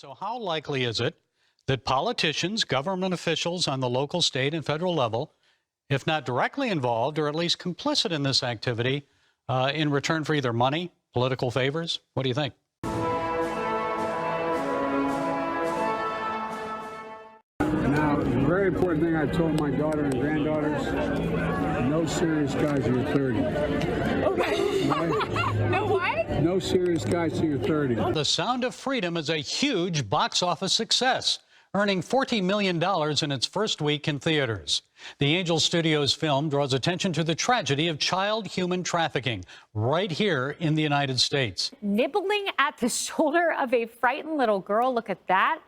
So how likely is it that politicians, government officials on the local, state, and federal level, if not directly involved or at least complicit in this activity, in return for either money, political favors? What do you think? Now, the very important thing I told my daughter and granddaughters, no serious guys till you're 30. Okay. Right? No what? No serious guys till you're 30. The Sound of Freedom is a huge box office success, earning $40 million in its first week in theaters. The Angel Studios film draws attention to the tragedy of child human trafficking right here in the United States. Nibbling at the shoulder of a frightened little girl, look at that,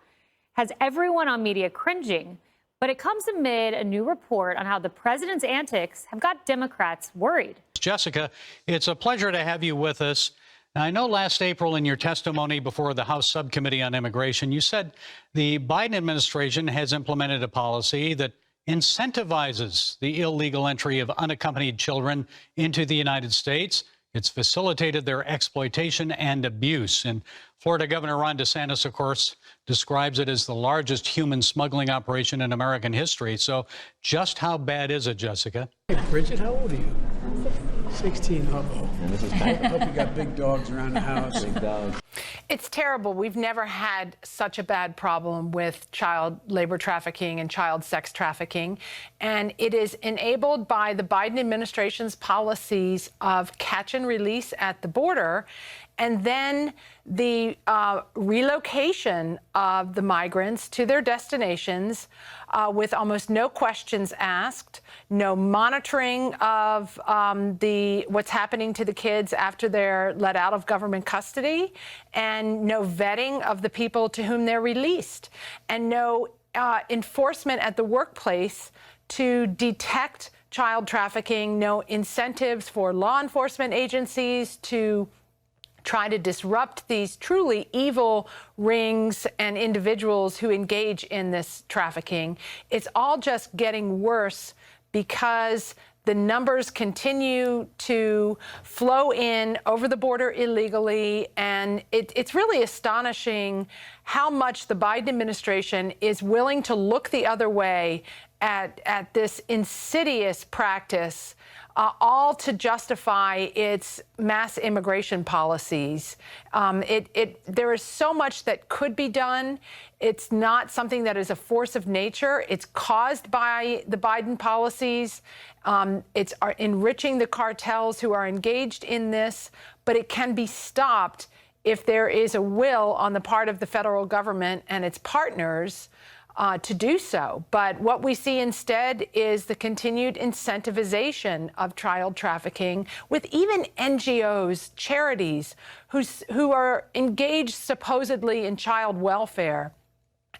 has everyone on media cringing. But it comes amid a new report on how the president's antics have got Democrats worried. Jessica, it's a pleasure to have you with us. Now, I know last April in your testimony before the House Subcommittee on Immigration, you said the Biden administration has implemented a policy that incentivizes the illegal entry of unaccompanied children into the United States. It's facilitated their exploitation and abuse. And Florida Governor Ron DeSantis, of course, describes it as the largest human smuggling operation in American history. So just how bad is it, Jessica? Hey, Bridget, how old are you? 16. I hope you got big dogs around the house. Big dogs. It's terrible. We've never had such a bad problem with child labor trafficking and child sex trafficking. And it is enabled by the Biden administration's policies of catch and release at the border, and then the relocation of the migrants to their destinations with almost no questions asked, no monitoring of what's happening to the kids after they're let out of government custody, and no vetting of the people to whom they're released, and no enforcement at the workplace to detect child trafficking, no incentives for law enforcement agencies to try to disrupt these truly evil rings and individuals who engage in this trafficking. It's all just getting worse because the numbers continue to flow in over the border illegally, and it's really astonishing how much the Biden administration is willing to look the other way at this insidious practice, all to justify its mass immigration policies. There is so much that could be done. It's not something that is a force of nature. It's caused by the Biden policies. It's enriching the cartels who are engaged in this, but it can be stopped if there is a will on the part of the federal government and its partners to do so. But what we see instead is the continued incentivization of child trafficking, with even NGOs, charities, who are engaged supposedly in child welfare,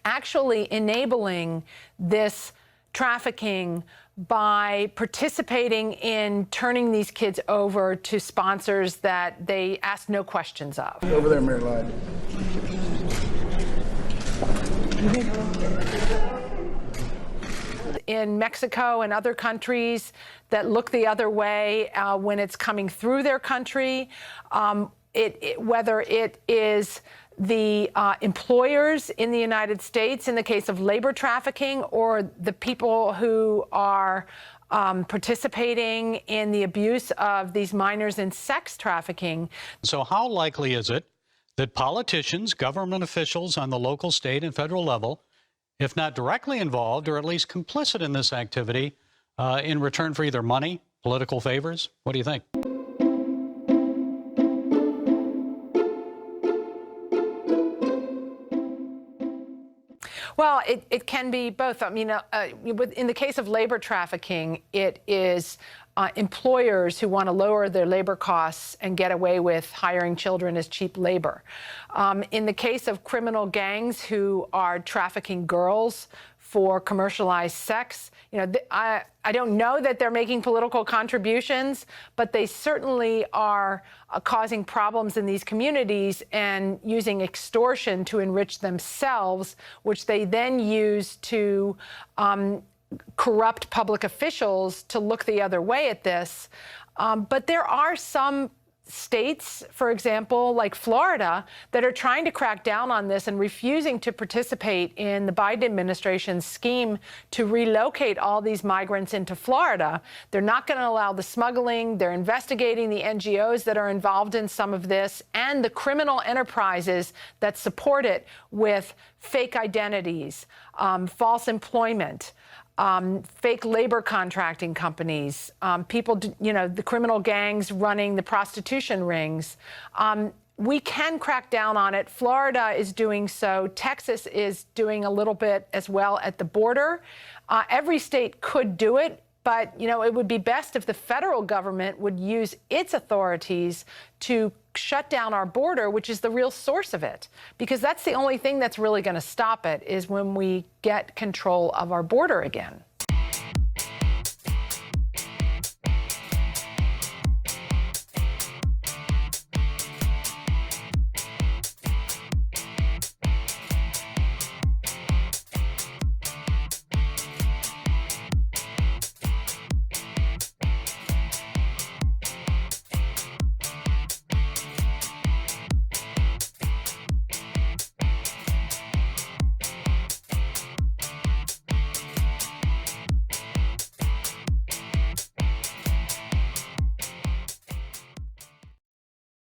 actually enabling this trafficking by participating in turning these kids over to sponsors that they ask no questions of. Over there, Mary Lyle. In Mexico and other countries that look the other way when it's coming through their country, whether it is the employers in the United States in the case of labor trafficking, or the people who are participating in the abuse of these minors in sex trafficking. So how likely is it that politicians, government officials on the local, state, and federal level, if not directly involved or at least complicit in this activity, in return for either money, political favors? What do you think? Well, it can be both. I mean, in the case of labor trafficking, it is employers who want to lower their labor costs and get away with hiring children as cheap labor. In the case of criminal gangs who are trafficking girls for commercialized sex, I don't know that they're making political contributions, but they certainly are causing problems in these communities and using extortion to enrich themselves, which they then use to corrupt public officials to look the other way at this. But there are some states, for example, like Florida, that are trying to crack down on this and refusing to participate in the Biden administration's scheme to relocate all these migrants into Florida. They're not going to allow the smuggling. They're investigating the NGOs that are involved in some of this and the criminal enterprises that support it with fake identities, false employment, fake labor contracting companies, people, the criminal gangs running the prostitution rings. We can crack down on it. Florida is doing so. Texas is doing a little bit as well at the border. Every state could do it, but, it would be best if the federal government would use its authorities to shut down our border, which is the real source of it, because that's the only thing that's really going to stop it is when we get control of our border again.